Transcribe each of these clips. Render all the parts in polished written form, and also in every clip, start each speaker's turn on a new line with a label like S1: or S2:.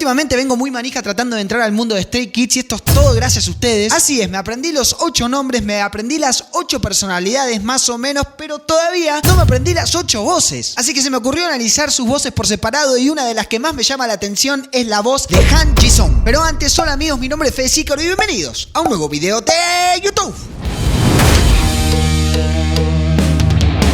S1: Últimamente vengo muy manija tratando de entrar al mundo de Stray Kids y esto es todo gracias a ustedes. Así es, me aprendí los 8 nombres, me aprendí las 8 personalidades más o menos, pero todavía no me aprendí las 8 voces. Así que se me ocurrió analizar sus voces por separado y una de las que más me llama la atención es la voz de Han Ji-sung. Pero antes, hola amigos, mi nombre es Fede Sícaro y bienvenidos a un nuevo video de YouTube.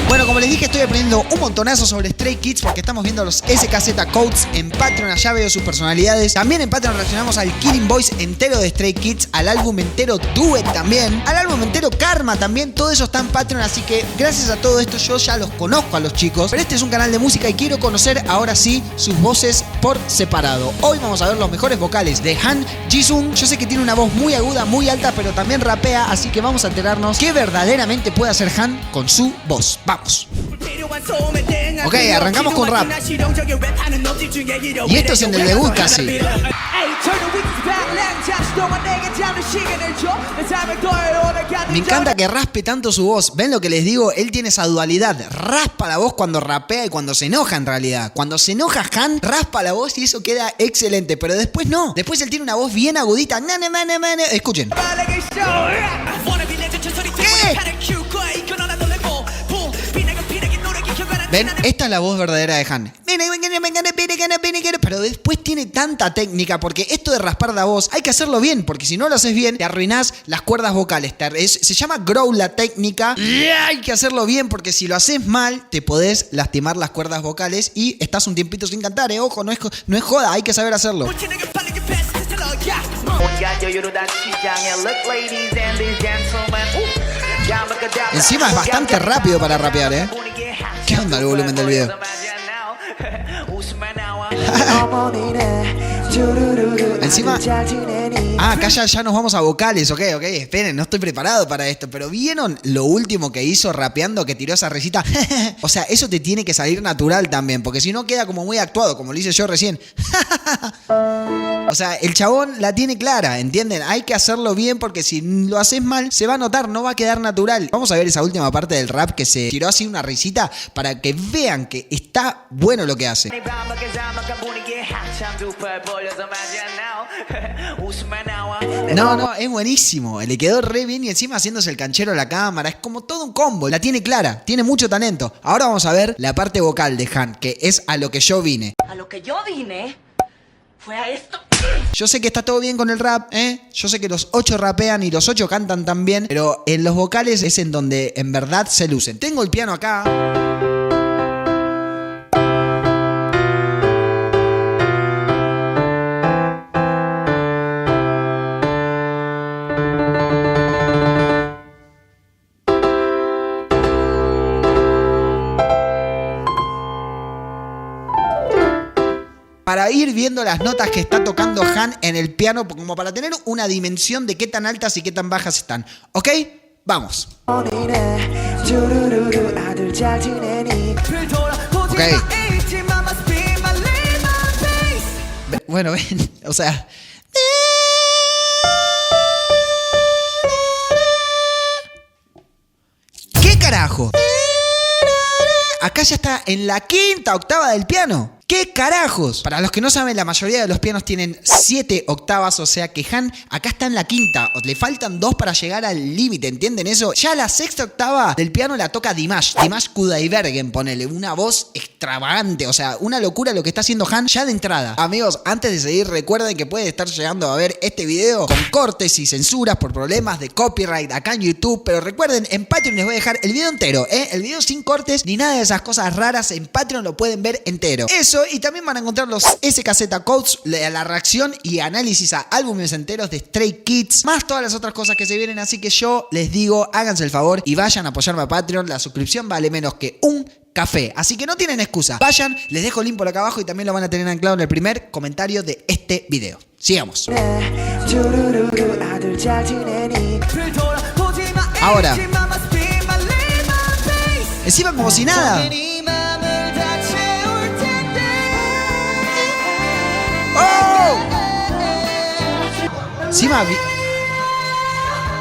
S1: Bueno, como les dije, estoy aprendiendo un montonazo sobre Stray Kids porque estamos viendo los SKZ Codes en Patreon. Allá veo sus personalidades. También en Patreon reaccionamos al Killing Boys entero de Stray Kids, al álbum entero Duet también, al álbum entero Karma también. Todo eso está en Patreon, así que gracias a todo esto yo ya los conozco a los chicos. Pero este es un canal de música y quiero conocer ahora sí sus voces por separado. Hoy vamos a ver los mejores vocales de Han Ji-sung. Yo sé que tiene una voz muy aguda, muy alta, pero también rapea, así que vamos a enterarnos qué verdaderamente puede hacer Han con su voz. ¡Vamos! Ok, arrancamos con rap. Y esto es en el debut casi. Me encanta que raspe tanto su voz. ¿Ven lo que les digo? Él tiene esa dualidad. Raspa la voz cuando rapea y cuando se enoja en realidad. Cuando se enoja Han, raspa la voz y eso queda excelente. Pero después no. Después él tiene una voz bien agudita. Escuchen. ¿Qué? ¿Ven? Esta es la voz verdadera de Han. Pero después tiene tanta técnica porque esto de raspar la voz hay que hacerlo bien, porque si no lo haces bien te arruinás las cuerdas vocales. Se llama growl la técnica y hay que hacerlo bien porque si lo haces mal te podés lastimar las cuerdas vocales y estás un tiempito sin cantar, Ojo, no es joda, hay que saber hacerlo. Encima es bastante rápido para rapear, ¿Qué onda el volumen del video? Encima... acá ya nos vamos a vocales, ok, esperen, no estoy preparado para esto, pero ¿vieron lo último que hizo rapeando, que tiró esa risita? O sea, eso te tiene que salir natural también, porque si no queda como muy actuado, como lo hice yo recién. O sea, el chabón la tiene clara, ¿entienden? Hay que hacerlo bien porque si lo haces mal, se va a notar, no va a quedar natural. Vamos a ver esa última parte del rap que se tiró así una risita para que vean que está bueno lo que hace. No, es buenísimo. Le quedó re bien y encima haciéndose el canchero a la cámara. Es como todo un combo. La tiene clara, tiene mucho talento. Ahora vamos a ver la parte vocal de Han, que es a lo que yo vine.
S2: A lo que yo vine fue a esto.
S1: Yo sé que está todo bien con el rap, Yo sé que los 8 rapean y los 8 cantan también, pero en los vocales es en donde en verdad se lucen. Tengo el piano acá. Para ir viendo las notas que está tocando Han en el piano, como para tener una dimensión de qué tan altas y qué tan bajas están. ¿Ok? Vamos. Ok. Bueno, ven, o sea... ¿Qué carajo? Acá ya está en la quinta octava del piano. ¿Qué carajos? Para los que no saben, la mayoría de los pianos tienen 7 octavas, o sea que Han acá está en la quinta. Le faltan 2 para llegar al límite, ¿entienden eso? Ya la sexta octava del piano la toca Dimash Kudaibergen, ponele. Una voz extravagante, o sea, una locura lo que está haciendo Han ya de entrada. Amigos, antes de seguir, recuerden que pueden estar llegando a ver este video con cortes y censuras por problemas de copyright acá en YouTube. Pero recuerden, en Patreon les voy a dejar el video entero, El video sin cortes ni nada de esas cosas raras. En Patreon lo pueden ver entero. Eso, y también van a encontrar los SKZ Codes, la reacción y análisis a álbumes enteros de Stray Kids, más todas las otras cosas que se vienen. Así que yo les digo, háganse el favor y vayan a apoyarme a Patreon. La suscripción vale menos que un café, así que no tienen excusa. Vayan, les dejo el link por acá abajo y también lo van a tener anclado en el primer comentario de este video. Sigamos. Ahora, encima como si nada. ¡Oh! Encima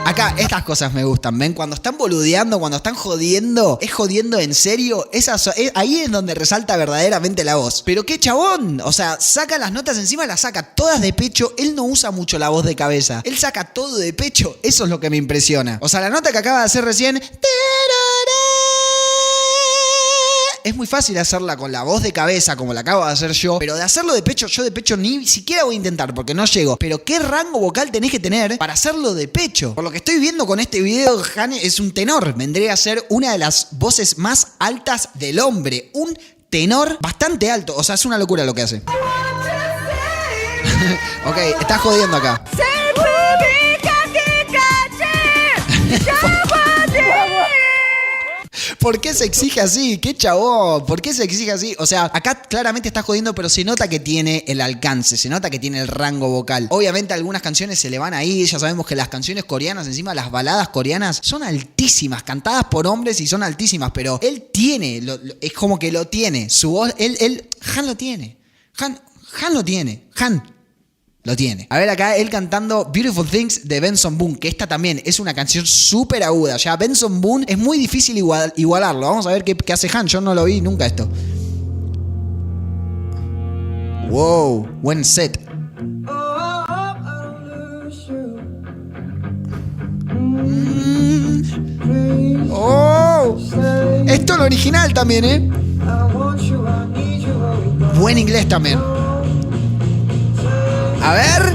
S1: Acá, estas cosas me gustan, ¿ven? Cuando están boludeando, cuando están jodiendo, es jodiendo en serio, ahí es donde resalta verdaderamente la voz. Pero qué chabón, o sea, saca las notas encima, las saca todas de pecho, él no usa mucho la voz de cabeza, él saca todo de pecho, eso es lo que me impresiona. O sea, la nota que acaba de hacer recién... Es muy fácil hacerla con la voz de cabeza como la acabo de hacer yo, pero de hacerlo de pecho, yo de pecho ni siquiera voy a intentar porque no llego. Pero qué rango vocal tenés que tener para hacerlo de pecho. Por lo que estoy viendo con este video, Han es un tenor. Vendría a ser una de las voces más altas del hombre. Un tenor bastante alto. O sea, es una locura lo que hace. Ok, está jodiendo acá. ¿Por qué se exige así? ¡Qué chabón! ¿Por qué se exige así? O sea, acá claramente está jodiendo, pero se nota que tiene el alcance, se nota que tiene el rango vocal. Obviamente algunas canciones se le van ahí, ya sabemos que las canciones coreanas, encima las baladas coreanas, son altísimas, cantadas por hombres y son altísimas, pero él tiene, es como que lo tiene, su voz, Han lo tiene. Han lo tiene. Han lo tiene. A ver acá él cantando Beautiful Things de Benson Boone, que esta también es una canción súper aguda. Ya Benson Boone es muy difícil igualarlo. Vamos a ver qué hace Han. Yo no lo vi nunca esto. Wow, buen set. Oh, esto es lo original también, ¿eh? Buen inglés también. A ver.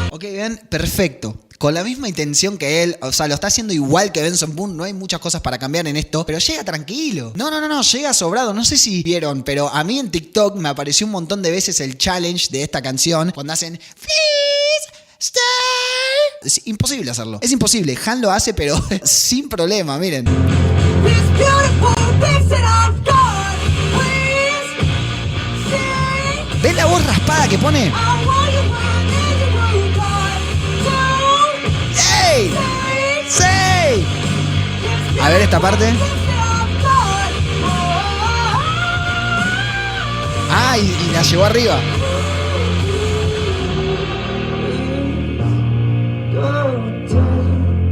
S1: Ok, bien, perfecto. Con la misma intención que él, o sea, lo está haciendo igual que Benson Boone, no hay muchas cosas para cambiar en esto, pero llega tranquilo. No, llega sobrado. No sé si vieron, pero a mí en TikTok me apareció un montón de veces el challenge de esta canción, cuando hacen Please Stay. Es imposible hacerlo. Es imposible. Han lo hace, pero sin problema, miren. ¿Ven la voz raspada que pone? ¡Ey! ¡Sí! A ver esta parte. Ah, y la llevó arriba.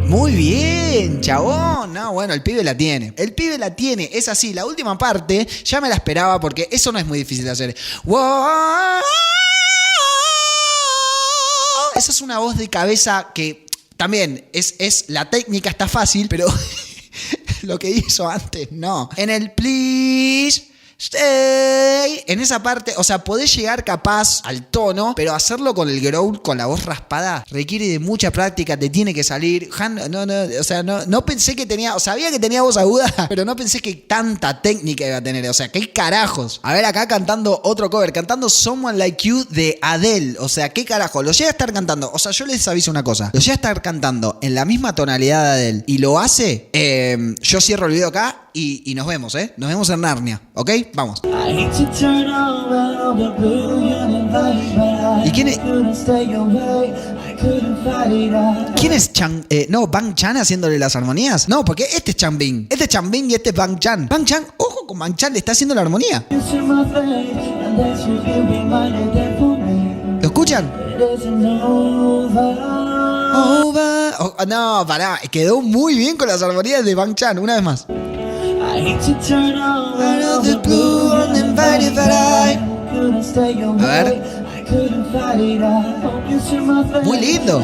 S1: Muy bien, chabón. No, bueno, el pibe la tiene. El pibe la tiene. Es así. La última parte ya me la esperaba porque eso no es muy difícil de hacer. Wow. Esa es una voz de cabeza que también es la técnica está fácil, pero lo que hizo antes no. En el please stay, en esa parte, o sea, podés llegar capaz al tono, pero hacerlo con el growl, con la voz raspada, requiere de mucha práctica, te tiene que salir. Han, no pensé que tenía, o sabía que tenía voz aguda, pero no pensé que tanta técnica iba a tener, o sea, ¿qué carajos? A ver, acá cantando otro cover, cantando Someone Like You de Adele, o sea, ¿qué carajo? Lo llega a estar cantando, o sea, yo les aviso una cosa, lo llega a estar cantando en la misma tonalidad de Adele y lo hace, yo cierro el video acá y nos vemos, Nos vemos en Narnia, ¿ok? Vamos. ¿Y quién es? ¿Quién es Chang? Bang Chan haciéndole las armonías. No, porque este es Changbin. Este es Changbin y este es Bang Chan. Bang Chan, ojo con Bang Chan, le está haciendo la armonía. ¿Lo escuchan? No, pará. Quedó muy bien con las armonías de Bang Chan. Una vez más. A ver. Muy lindo.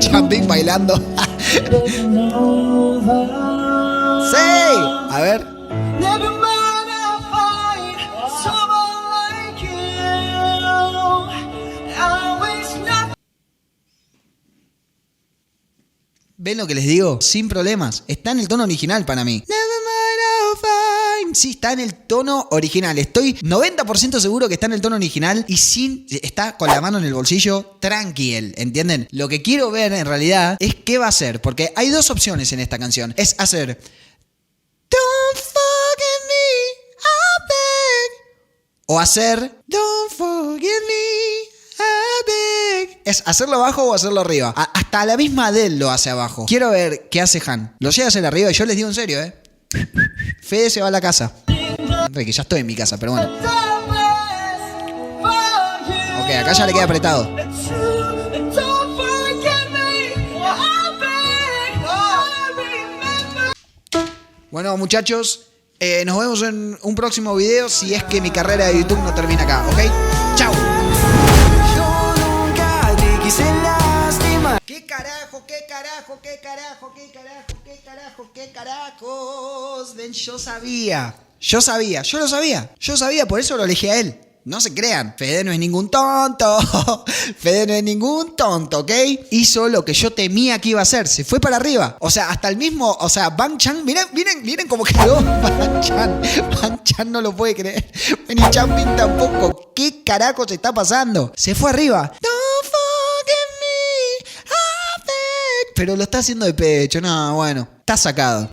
S1: Changbin bailando. Sí. A ver. ¿Ven lo que les digo? Sin problemas. Está en el tono original para mí. Sí, está en el tono original. Estoy 90% seguro que está en el tono original y está con la mano en el bolsillo, tranquil, ¿entienden? Lo que quiero ver en realidad es qué va a hacer, porque hay dos opciones en esta canción. Es hacer Don't forget me, I beg. O hacer Don't forget me, I beg. Es hacerlo abajo o hacerlo arriba. Hasta la misma Adele lo hace abajo. Quiero ver qué hace Han. Lo llega a hacer arriba y yo les digo en serio, Fede se va a la casa. Que ya estoy en mi casa, pero bueno. Ok, acá ya le queda apretado. Bueno, muchachos, nos vemos en un próximo video si es que mi carrera de YouTube no termina acá, ¿ok? ¡Chao! ¿Qué carajo, qué carajo, qué carajo, qué carajo, qué carajo, qué carajos? Ven, yo lo sabía, por eso lo elegí a él. No se crean, Fede no es ningún tonto. Fede no es ningún tonto, ¿ok? Hizo lo que yo temía que iba a hacer, se fue para arriba. O sea, hasta el mismo, o sea, Bang Chan, miren cómo quedó Bang Chan. Bang Chan no lo puede creer. Ni Changbin tampoco. ¿Qué carajo se está pasando? Se fue arriba. Don't forget me, I beg. Pero lo está haciendo de pecho, no, bueno, está sacado.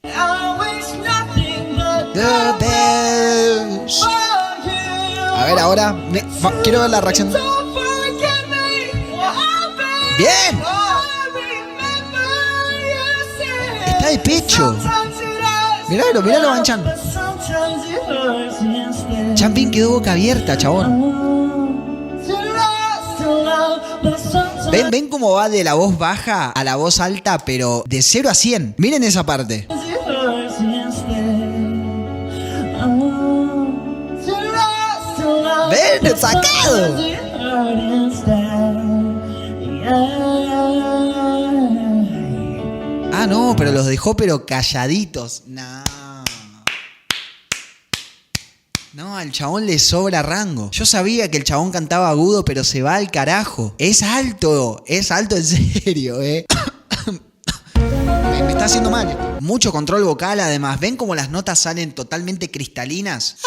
S1: The best. A ver, ahora quiero ver la reacción. ¡Bien! Está de pecho. Miralo, Bang Chan. Changbin quedó boca abierta, chabón. ¿Ven cómo va de la voz baja a la voz alta, pero de 0 a 100? Miren esa parte. ¡Ven, sacado! Ah, no, pero los dejó pero calladitos. No, al chabón le sobra rango. Yo sabía que el chabón cantaba agudo, pero se va al carajo. Es alto en serio, Me está haciendo mal. Mucho control vocal, además. ¿Ven cómo las notas salen totalmente cristalinas?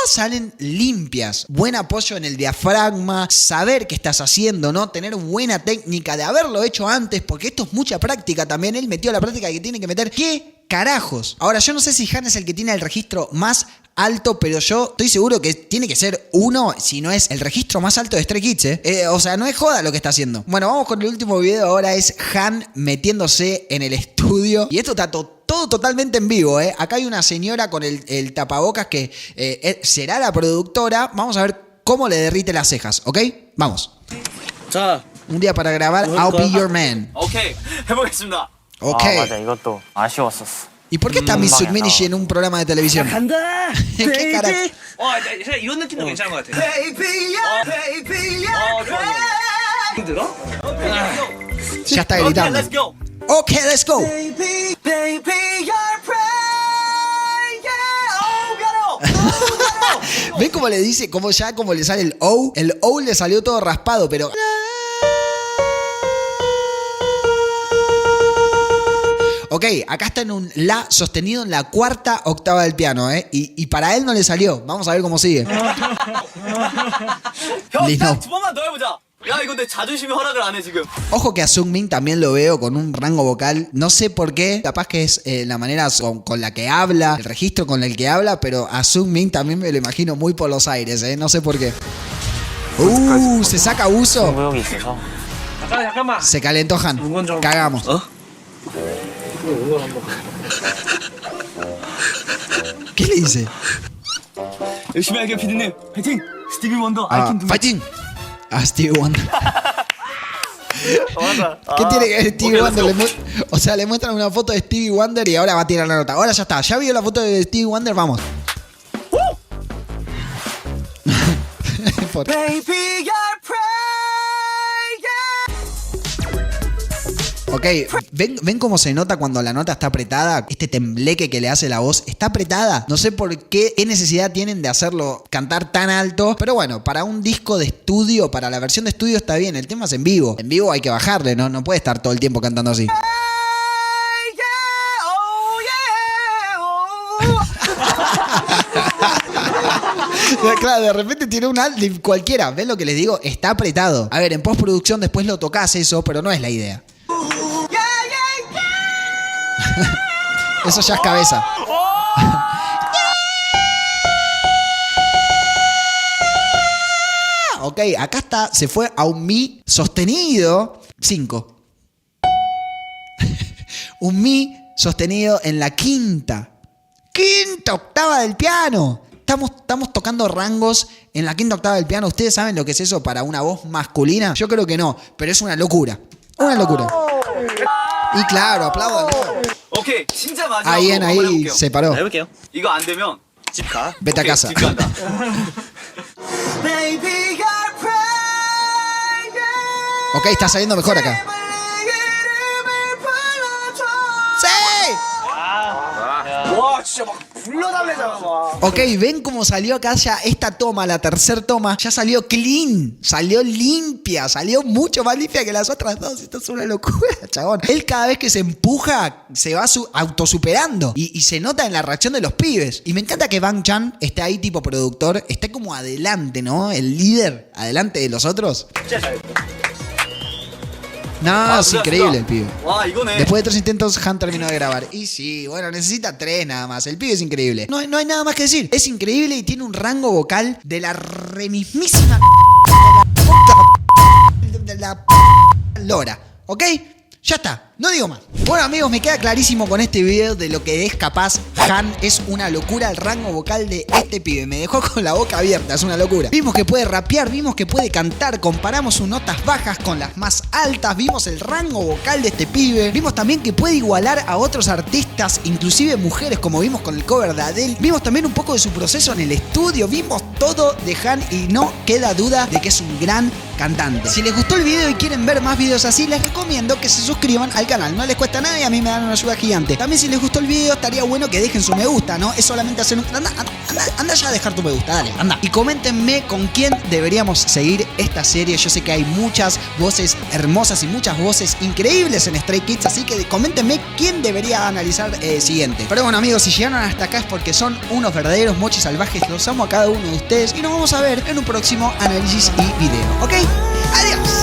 S1: Salen limpias, buen apoyo en el diafragma, saber qué estás haciendo, ¿no? Tener buena técnica de haberlo hecho antes, porque esto es mucha práctica también. Él metió la práctica que tiene que meter. ¿Qué carajos? Ahora, yo no sé si Han es el que tiene el registro más alto, pero yo estoy seguro que tiene que ser uno, si no es el registro más alto de Stray Kids, o sea, no es joda lo que está haciendo. Bueno, vamos con el último video. Ahora es Han metiéndose en el estudio. Y esto está todo totalmente en vivo, Acá hay una señora con el tapabocas que será la productora. Vamos a ver cómo le derrite las cejas, ¿ok? Vamos. Un día para grabar I'll Be Your Man.
S3: 해보겠습니다.
S1: Ok.
S4: 맞아, 이것도 아쉬웠었어.
S1: ¿Y por qué está Miss Sukminishi en un programa de televisión? ¿Qué carajo?
S3: 이런 느낌도 괜찮은 것 같아. 힘들어?
S1: Ya está gritando.
S3: Let's go.
S1: Ok, let's go. ¿Ven cómo le dice? Cómo le sale el O. El O le salió todo raspado, pero... Ok, acá está en un La sostenido en la cuarta octava del piano, y para él no le salió. Vamos a ver cómo sigue. Listo. Ojo que a Sungmin también lo veo con un rango vocal. No sé por qué. Capaz que es la manera con la que habla, el registro con el que habla, pero a Sungmin también me lo imagino muy por los aires, No sé por qué. Se saca uso.
S4: 승부욕이 있어서.
S3: 잠깐만.
S1: Se calentó Han. Cagamos. ¿Qué le dice?
S3: 열심히 할게요, 피디님. 파이팅! 스티비 원더, I can do it.
S1: Fighting. Stevie Wonder. ¿Qué tiene que ver Stevie Wonder? O sea, le muestran una foto de Stevie Wonder y ahora va a tirar la nota. Ahora ya está. Ya vio la foto de Stevie Wonder, vamos.
S3: Baby, you're
S1: Ok, ¿ven cómo se nota cuando la nota está apretada? Este tembleque que le hace la voz está apretada. No sé por qué necesidad tienen de hacerlo cantar tan alto. Pero bueno, para un disco de estudio, para la versión de estudio está bien. El tema es en vivo. En vivo hay que bajarle, ¿no? No puede estar todo el tiempo cantando así. Claro, de repente tiene un alt cualquiera. ¿Ven lo que les digo? Está apretado. A ver, en postproducción después lo tocas eso, pero no es la idea. Eso ya es cabeza. Ok, acá está, se fue a un Mi sostenido 5. Un Mi sostenido en la quinta quinta octava del piano. Estamos tocando rangos en la quinta octava del piano. ¿Ustedes saben lo que es eso para una voz masculina? Yo creo que no, pero es una locura. Una locura. Y claro, aplaudan.
S3: 오케이, 진짜 마지막으로
S1: Ahí,
S3: 한번
S1: ahí
S3: 해볼게요.
S1: se paró.
S4: 해볼게요.
S3: 이거 안 되면
S4: 집 가.
S1: Vete a
S3: 오케이,
S1: casa.
S3: 집 간다. Baby, you're praying.
S1: Ok, está saliendo mejor acá. ¡Sí!
S3: 와, 진짜 막 불러달래잖아, 막.
S1: Ok, ven cómo salió acá ya esta toma, la tercera toma. Ya salió clean, salió limpia, salió mucho más limpia que las otras dos. Esto es una locura, chabón. Él cada vez que se empuja, se va autosuperando. Y se nota en la reacción de los pibes. Y me encanta que Bang Chan esté ahí tipo productor, esté como adelante, ¿no? El líder, adelante de los otros. No, es increíble el pibe.
S3: 와, 이거네.
S1: Después de 3 intentos, Han terminó de grabar. Y sí, bueno, necesita 3 nada más. El pibe es increíble. No hay nada más que decir. Es increíble y tiene un rango vocal de la remismísima de la lora. ¿Ok? Ya está, no digo más. Bueno amigos, me queda clarísimo con este video de lo que es capaz Han. Es una locura el rango vocal de este pibe. Me dejó con la boca abierta, es una locura. Vimos que puede rapear, vimos que puede cantar. Comparamos sus notas bajas con las más altas. Vimos el rango vocal de este pibe. Vimos también que puede igualar a otros artistas, inclusive mujeres, como vimos con el cover de Adele. Vimos también un poco de su proceso en el estudio. Vimos todo de Han y no queda duda de que es un gran cantante. Si les gustó el video y quieren ver más videos así, les recomiendo que se suscriban al canal. No les cuesta nada y a mí me dan una ayuda gigante. También si les gustó el video, estaría bueno que dejen su me gusta, ¿no? Es solamente hacer un... Anda ya a dejar tu me gusta, dale, anda. Y coméntenme con quién deberíamos seguir esta serie. Yo sé que hay muchas voces hermosas y muchas voces increíbles en Stray Kids, así que coméntenme quién debería analizar siguiente. Pero bueno amigos, si llegaron hasta acá es porque son unos verdaderos mochis salvajes. Los amo a cada uno de ustedes y nos vamos a ver en un próximo análisis y video, ¿ok? ¡Adiós!